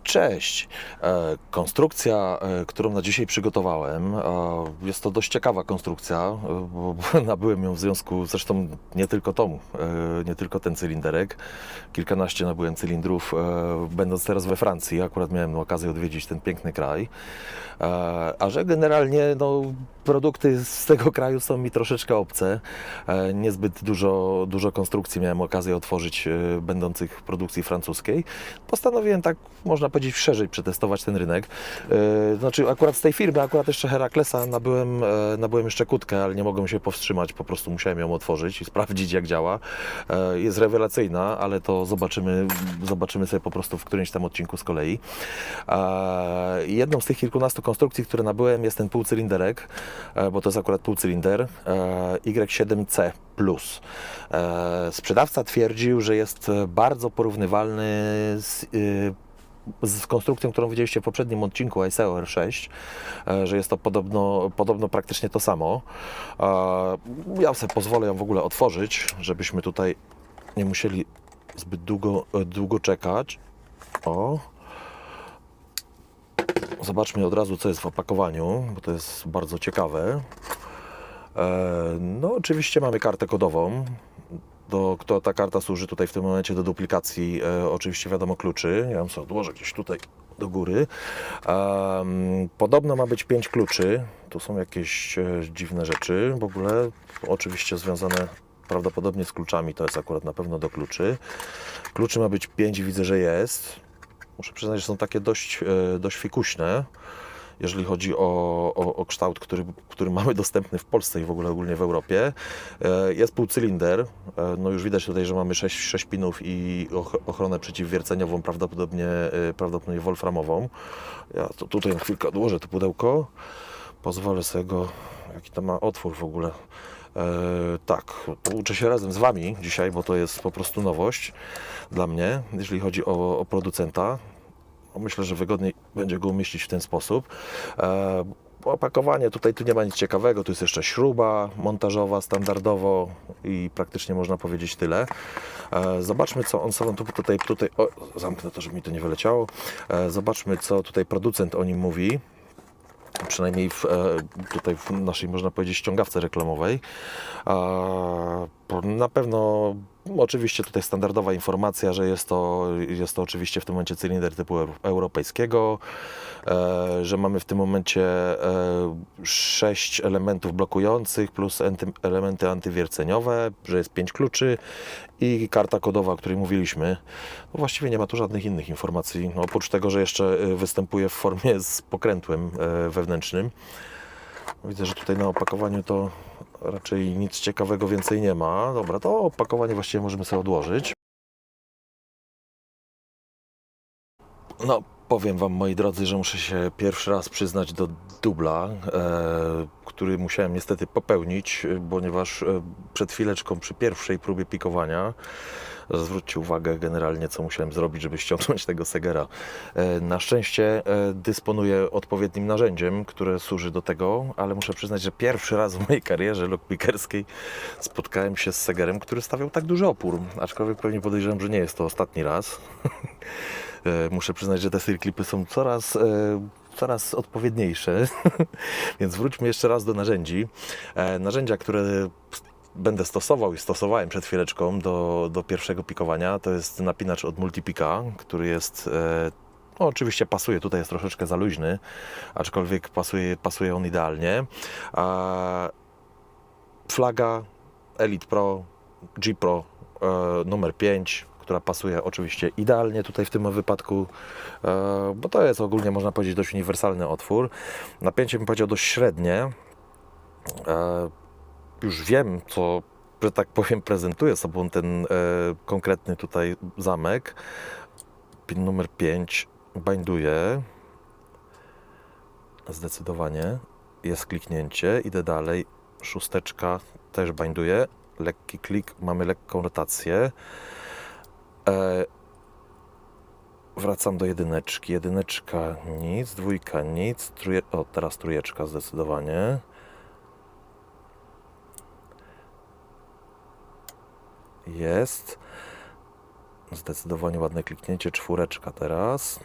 Cześć. Konstrukcja, którą na dzisiaj przygotowałem, jest to dość ciekawa konstrukcja, bo nabyłem ją w związku, zresztą nie tylko tą, nie tylko ten cylinderek. Kilkanaście nabyłem cylindrów, będąc teraz we Francji. Akurat miałem okazję odwiedzić ten piękny kraj. A że generalnie produkty z tego kraju są mi troszeczkę obce. Niezbyt dużo konstrukcji miałem okazję otworzyć, będących w produkcji francuskiej. Postanowiłem, tak można powiedzieć, szerzej przetestować ten rynek. Znaczy akurat z tej firmy, akurat jeszcze Heraklesa nabyłem jeszcze kłódkę, ale nie mogłem się powstrzymać, po prostu musiałem ją otworzyć i sprawdzić, jak działa. Jest rewelacyjna, ale to zobaczymy sobie po prostu w którymś tam odcinku z kolei. Jedną z tych kilkunastu konstrukcji, które nabyłem, jest ten półcylinderek, bo to jest akurat półcylinder Y7C+. Sprzedawca twierdził, że jest bardzo porównywalny z konstrukcją, którą widzieliście w poprzednim odcinku ISEO R6, że jest to podobno praktycznie to samo. Ja sobie pozwolę ją w ogóle otworzyć, żebyśmy tutaj nie musieli zbyt długo czekać. Zobaczmy od razu, co jest w opakowaniu, bo to jest bardzo ciekawe. No, oczywiście mamy kartę kodową. Ta karta służy tutaj w tym momencie do duplikacji, oczywiście wiadomo, kluczy. Ja ją sobie odłożę gdzieś tutaj do góry. Podobno ma być 5 kluczy. Tu są jakieś dziwne rzeczy w ogóle, oczywiście związane prawdopodobnie z kluczami. To jest akurat na pewno do kluczy. Kluczy ma być 5 i widzę, że jest. Muszę przyznać, że są takie dość fikuśne, jeżeli chodzi o kształt, który mamy dostępny w Polsce i w ogóle ogólnie w Europie. Jest półcylinder, no już widać tutaj, że mamy 6 pinów i ochronę przeciwwierceniową, prawdopodobnie wolframową. Ja to tutaj na chwilkę odłożę to pudełko, pozwolę sobie go, jaki to ma otwór w ogóle. Tak, uczę się razem z Wami dzisiaj, bo to jest po prostu nowość dla mnie, jeżeli chodzi o producenta. Myślę, że wygodniej będzie go umieścić w ten sposób. Opakowanie, tu nie ma nic ciekawego, tu jest jeszcze śruba montażowa standardowo i praktycznie można powiedzieć tyle. Zobaczmy, co on sobie tutaj zamknę to, żeby mi to nie wyleciało. Zobaczmy, co tutaj producent o nim mówi. Przynajmniej tutaj w naszej, można powiedzieć, ściągawce reklamowej. Na pewno, oczywiście tutaj standardowa informacja, że jest to oczywiście w tym momencie cylinder typu europejskiego, że mamy w tym momencie 6 elementów blokujących plus elementy antywierceniowe, że jest 5 kluczy i karta kodowa, o której mówiliśmy. No właściwie nie ma tu żadnych innych informacji, oprócz tego, że jeszcze występuje w formie z pokrętłem wewnętrznym. Widzę, że tutaj na opakowaniu to raczej nic ciekawego więcej nie ma. Dobra, to opakowanie właściwie możemy sobie odłożyć. No, powiem Wam, moi drodzy, że muszę się pierwszy raz przyznać do dubla, który musiałem niestety popełnić, ponieważ przed chwileczką przy pierwszej próbie pikowania, zwróćcie uwagę generalnie, co musiałem zrobić, żeby ściągnąć tego segera. Na szczęście dysponuję odpowiednim narzędziem, które służy do tego, ale muszę przyznać, że pierwszy raz w mojej karierze lockpickerskiej spotkałem się z segerem, który stawiał tak duży opór, aczkolwiek pewnie podejrzewam, że nie jest to ostatni raz. Muszę przyznać, że te circlipy są coraz odpowiedniejsze, więc wróćmy jeszcze raz do narzędzi. Narzędzia, które będę stosował i stosowałem przed chwileczką do pierwszego pikowania, to jest napinacz od Multipika, który jest, no oczywiście pasuje, tutaj jest troszeczkę za luźny, aczkolwiek pasuje on idealnie. Flaga Elite Pro, G Pro numer 5, która pasuje oczywiście idealnie tutaj w tym wypadku, bo to jest ogólnie, można powiedzieć, dość uniwersalny otwór. Napięcie bym powiedział dość średnie. Już wiem, co, że tak powiem, prezentuje sobą ten konkretny tutaj zamek. Pin numer 5 binduje. Zdecydowanie. Jest kliknięcie. Idę dalej. 6 też binduje. Lekki klik. Mamy lekką rotację. Wracam do jedyneczki. Jedyneczka nic. Dwójka nic. Teraz trójeczka zdecydowanie. Jest. Zdecydowanie ładne kliknięcie. 4 teraz.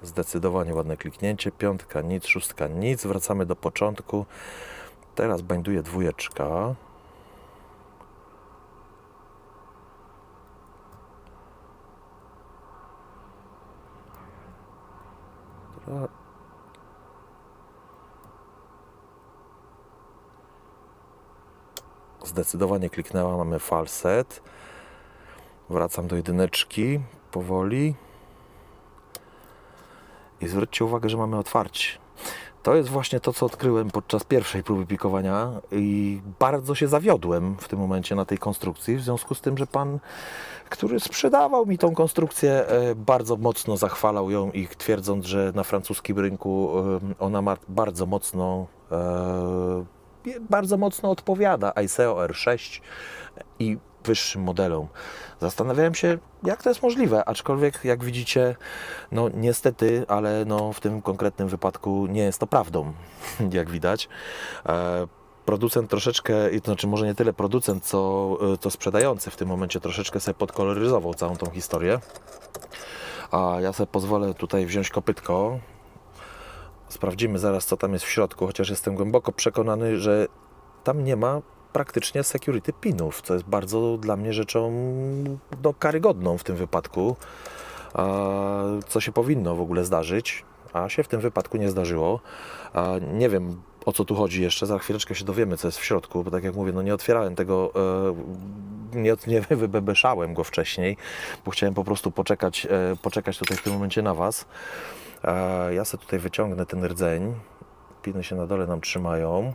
Zdecydowanie ładne kliknięcie. 5 nic, 6 nic. Wracamy do początku. Teraz bańduje 2. Zdecydowanie kliknęła, mamy falset. Wracam do 1 powoli. I zwróćcie uwagę, że mamy otwarcie. To jest właśnie to, co odkryłem podczas pierwszej próby pikowania i bardzo się zawiodłem w tym momencie na tej konstrukcji, w związku z tym, że pan, który sprzedawał mi tą konstrukcję, bardzo mocno zachwalał ją i twierdząc, że na francuskim rynku ona ma bardzo mocno odpowiada ISEO R6 i wyższym modelom. Zastanawiałem się, jak to jest możliwe, aczkolwiek jak widzicie, no niestety, ale no w tym konkretnym wypadku nie jest to prawdą, jak widać. Producent troszeczkę, to znaczy może nie tyle producent, co sprzedający w tym momencie troszeczkę sobie podkoloryzował całą tą historię. A ja sobie pozwolę tutaj wziąć kopytko. Sprawdzimy zaraz, co tam jest w środku, chociaż jestem głęboko przekonany, że tam nie ma praktycznie security pinów, co jest bardzo dla mnie rzeczą karygodną w tym wypadku, co się powinno w ogóle zdarzyć, a się w tym wypadku nie zdarzyło. Nie wiem, o co tu chodzi jeszcze, za chwileczkę się dowiemy, co jest w środku, bo tak jak mówię, no nie otwierałem tego, nie wybebeszałem go wcześniej, bo chciałem po prostu poczekać tutaj w tym momencie na Was. Ja sobie tutaj wyciągnę ten rdzeń, piny się na dole nam trzymają.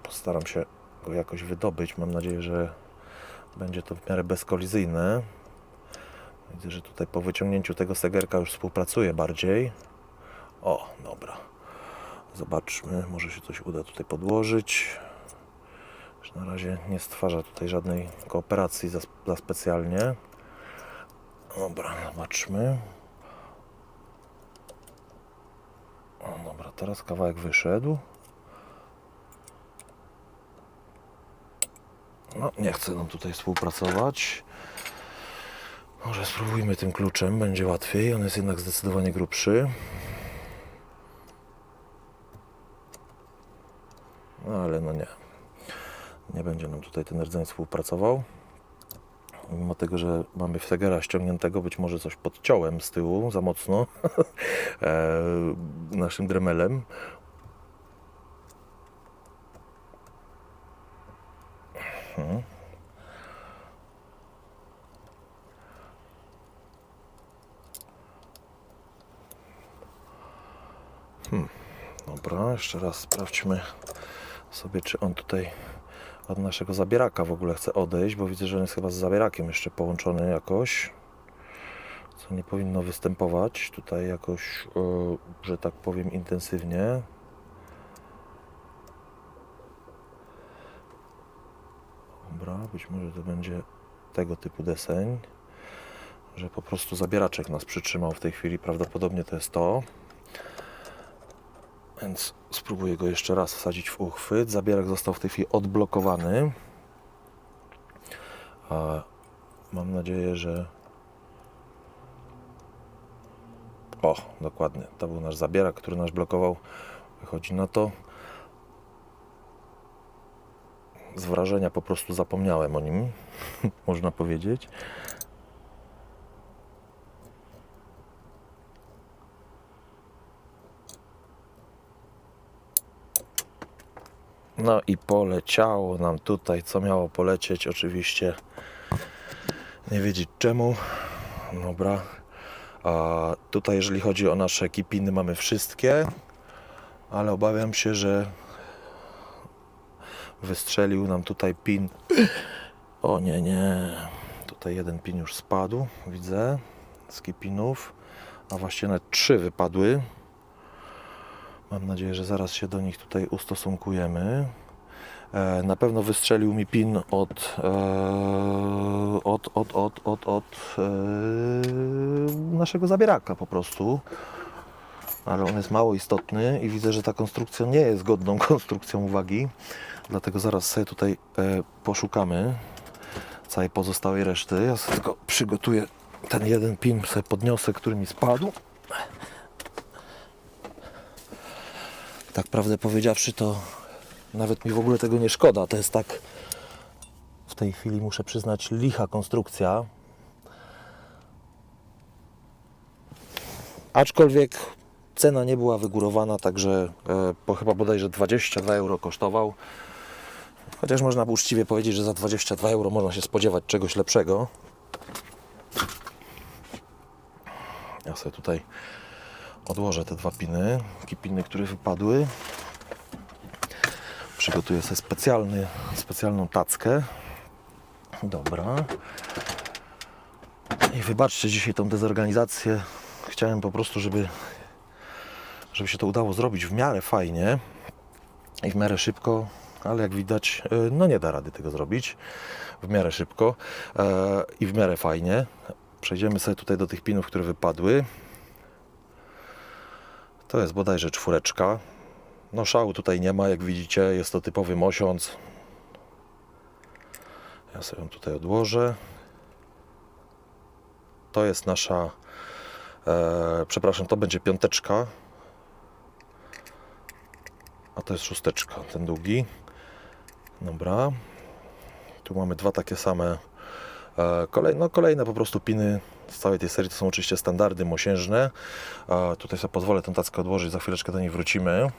Postaram się go jakoś wydobyć. Mam nadzieję, że będzie to w miarę bezkolizyjne. Widzę, że tutaj po wyciągnięciu tego segerka już współpracuje bardziej. O, dobra. Zobaczmy, może się coś uda tutaj podłożyć. Już na razie nie stwarza tutaj żadnej kooperacji za specjalnie. Dobra, zobaczmy. O, dobra, teraz kawałek wyszedł. No, nie chcę nam tutaj współpracować. Może spróbujmy tym kluczem, będzie łatwiej. On jest jednak zdecydowanie grubszy. No, ale no nie. Nie będzie nam tutaj ten rdzeń współpracował. Mimo tego, że mamy segera ściągniętego, być może coś podciąłem z tyłu za mocno naszym dremelem. Dobra, jeszcze raz sprawdźmy sobie, czy on tutaj od naszego zabieraka w ogóle chce odejść, bo widzę, że on jest chyba z zabierakiem jeszcze połączony jakoś, co nie powinno występować tutaj jakoś, że tak powiem, intensywnie. Dobra, być może to będzie tego typu deseń, że po prostu zabieraczek nas przytrzymał w tej chwili, prawdopodobnie to jest to. Więc spróbuję go jeszcze raz wsadzić w uchwyt. Zabierak został w tej chwili odblokowany. Mam nadzieję, że... O, dokładnie. To był nasz zabierak, który nas blokował. Wychodzi na to. Z wrażenia po prostu zapomniałem o nim, można powiedzieć. No i poleciało nam tutaj, co miało polecieć, oczywiście nie wiedzieć czemu. Dobra, a tutaj jeżeli chodzi o nasze kipiny, mamy wszystkie, ale obawiam się, że wystrzelił nam tutaj pin. O nie, tutaj jeden pin już spadł, widzę, z kipinów, a właściwie nawet 3 wypadły. Mam nadzieję, że zaraz się do nich tutaj ustosunkujemy. Na pewno wystrzelił mi pin od naszego zabieraka po prostu. Ale on jest mało istotny i widzę, że ta konstrukcja nie jest godną konstrukcją uwagi. Dlatego zaraz sobie tutaj poszukamy całej pozostałej reszty. Ja sobie tylko przygotuję ten jeden pin sobie podniosę, który mi spadł. Tak prawdę powiedziawszy, to nawet mi w ogóle tego nie szkoda. To jest tak, w tej chwili muszę przyznać, licha konstrukcja. Aczkolwiek cena nie była wygórowana, także chyba bodajże 22 euro kosztował. Chociaż można uczciwie powiedzieć, że za 22 euro można się spodziewać czegoś lepszego. Ja sobie tutaj odłożę te dwa piny, piny, które wypadły. Przygotuję sobie specjalną tackę. Dobra. I wybaczcie dzisiaj tą dezorganizację. Chciałem po prostu, żeby się to udało zrobić w miarę fajnie i w miarę szybko, ale jak widać, no nie da rady tego zrobić w miarę szybko i w miarę fajnie. Przejdziemy sobie tutaj do tych pinów, które wypadły. To jest bodajże 4. No szału tutaj nie ma, jak widzicie, jest to typowy mosiąc. Ja sobie ją tutaj odłożę. To jest nasza, przepraszam, to będzie 5, a to jest 6, ten długi. Dobra. Tu mamy dwa takie same, kolejne po prostu piny z całej tej serii. To są oczywiście standardy mosiężne. Tutaj sobie pozwolę tę tackę odłożyć, za chwileczkę do niej wrócimy.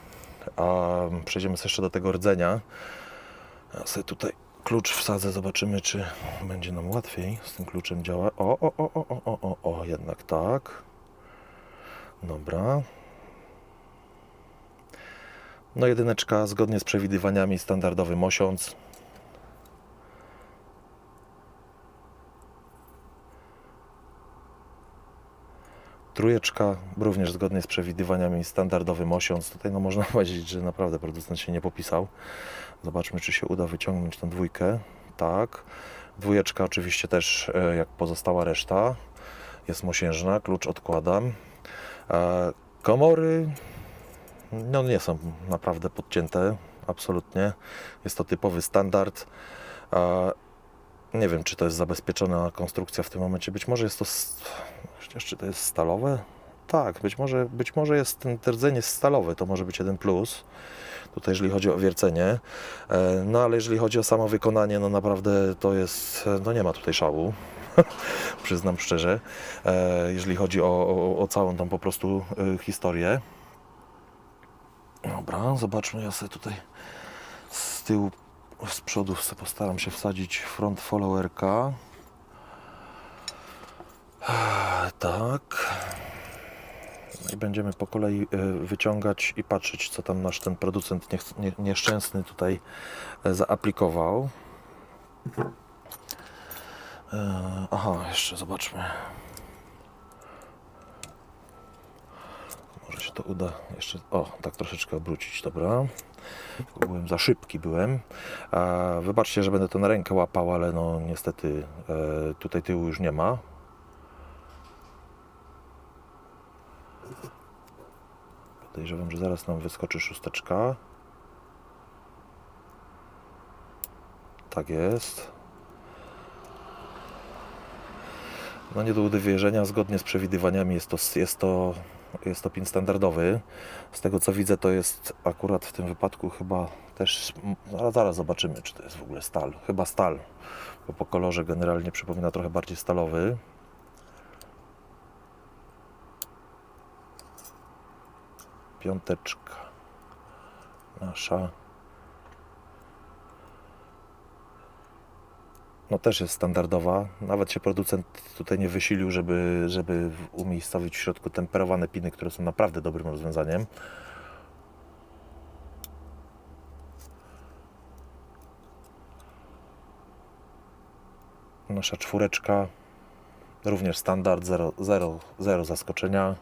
Przejdziemy sobie jeszcze do tego rdzenia. Ja sobie tutaj klucz wsadzę, zobaczymy, czy będzie nam łatwiej z tym kluczem działać. O, jednak tak. Dobra. No 1 zgodnie z przewidywaniami, standardowy mosiąc. 3 również zgodnie z przewidywaniami, standardowy mosiąc. Tutaj no można powiedzieć, że naprawdę producent się nie popisał. Zobaczmy, czy się uda wyciągnąć tę 2. Tak. 2 oczywiście też jak pozostała reszta. Jest mosiężna, klucz odkładam. Komory no nie są naprawdę podcięte, absolutnie. Jest to typowy standard. Nie wiem, czy to jest zabezpieczona konstrukcja w tym momencie. Być może jest to... Chociaż czy to jest stalowe? Tak, być może jest ten rdzenie stalowy, to może być jeden plus. Tutaj jeżeli chodzi o wiercenie. No ale jeżeli chodzi o samo wykonanie, no naprawdę to jest... No nie ma tutaj szału. Przyznam szczerze. Jeżeli chodzi o całą tą po prostu historię. Dobra, zobaczmy, ja sobie tutaj z tyłu, z przodu sobie postaram się wsadzić front followerka. Tak. I będziemy po kolei wyciągać i patrzeć, co tam nasz ten producent nieszczęsny tutaj zaaplikował. Aha, jeszcze zobaczmy. Może się to uda jeszcze, tak troszeczkę obrócić, dobra. Byłem za szybki, Wybaczcie, że będę to na rękę łapał, ale no niestety tutaj tyłu już nie ma. Podejrzewam, że zaraz nam wyskoczy 6. Tak jest. No nie do udowierzenia, zgodnie z przewidywaniami jest to pin standardowy. Z tego co widzę, to jest akurat w tym wypadku chyba też, zaraz zobaczymy, czy to jest w ogóle stal. Chyba stal, bo po kolorze generalnie przypomina trochę bardziej stalowy. Piąteczka nasza. No też jest standardowa. Nawet się producent tutaj nie wysilił, żeby umiejscowić w środku temperowane piny, które są naprawdę dobrym rozwiązaniem. Nasza 4 również standard, zero zaskoczenia.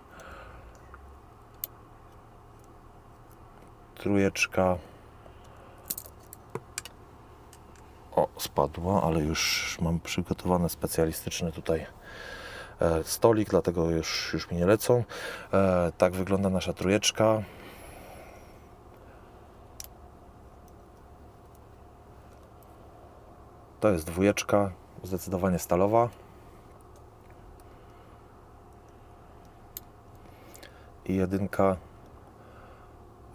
3 spadła, ale już mam przygotowany specjalistyczny tutaj stolik, dlatego już mi nie lecą. Tak wygląda nasza 3. To jest 2, zdecydowanie stalowa. i 1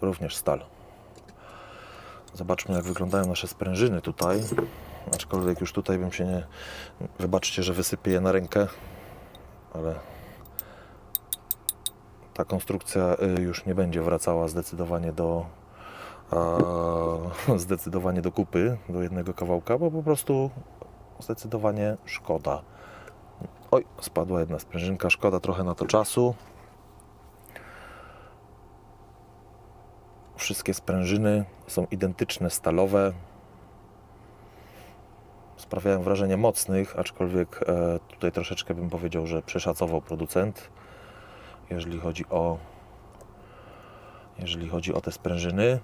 również stal. Zobaczmy, jak wyglądają nasze sprężyny tutaj. Aczkolwiek już tutaj bym się nie... Wybaczcie, że wysypię je na rękę, ale ta konstrukcja już nie będzie wracała zdecydowanie do kupy, do jednego kawałka, bo po prostu zdecydowanie szkoda. Oj, spadła jedna sprężynka, szkoda trochę na to czasu. Wszystkie sprężyny są identyczne, stalowe. Sprawiają wrażenie mocnych, aczkolwiek tutaj troszeczkę bym powiedział, że przeszacował producent, jeżeli chodzi o te sprężyny.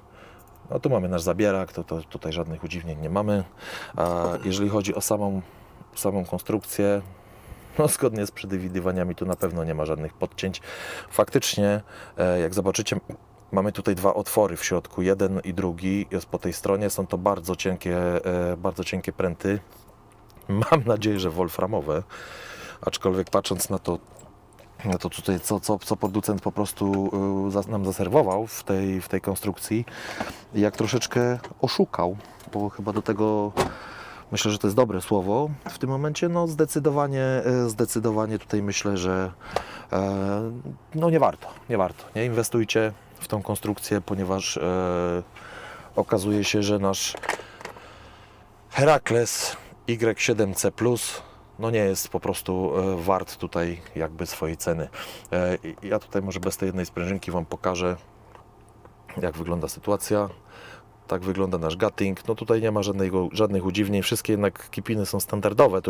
No tu mamy nasz zabierak, to tutaj żadnych udziwnień nie mamy. Jeżeli chodzi o samą konstrukcję, no zgodnie z przewidywaniami tu na pewno nie ma żadnych podcięć. Faktycznie, jak zobaczycie, mamy tutaj 2 otwory w środku, jeden i drugi jest po tej stronie. Są to bardzo cienkie pręty. Mam nadzieję, że wolframowe, aczkolwiek patrząc na to tutaj, co producent po prostu nam zaserwował w tej konstrukcji, jak troszeczkę oszukał, bo chyba do tego, myślę, że to jest dobre słowo w tym momencie, no zdecydowanie tutaj myślę, że no nie warto, nie inwestujcie w tą konstrukcję, ponieważ okazuje się, że nasz Herakles Y7C+, no nie jest po prostu wart tutaj jakby swojej ceny. Ja tutaj może bez tej jednej sprężynki Wam pokażę, jak wygląda sytuacja. Tak wygląda nasz gutting. No tutaj nie ma żadnych udziwnień. Wszystkie jednak kipiny są standardowe.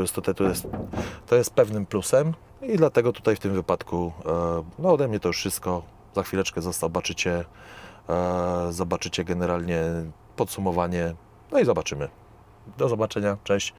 To jest pewnym plusem i dlatego tutaj w tym wypadku no ode mnie to już wszystko. Za chwileczkę zobaczycie generalnie podsumowanie. No i zobaczymy. Do zobaczenia. Cześć.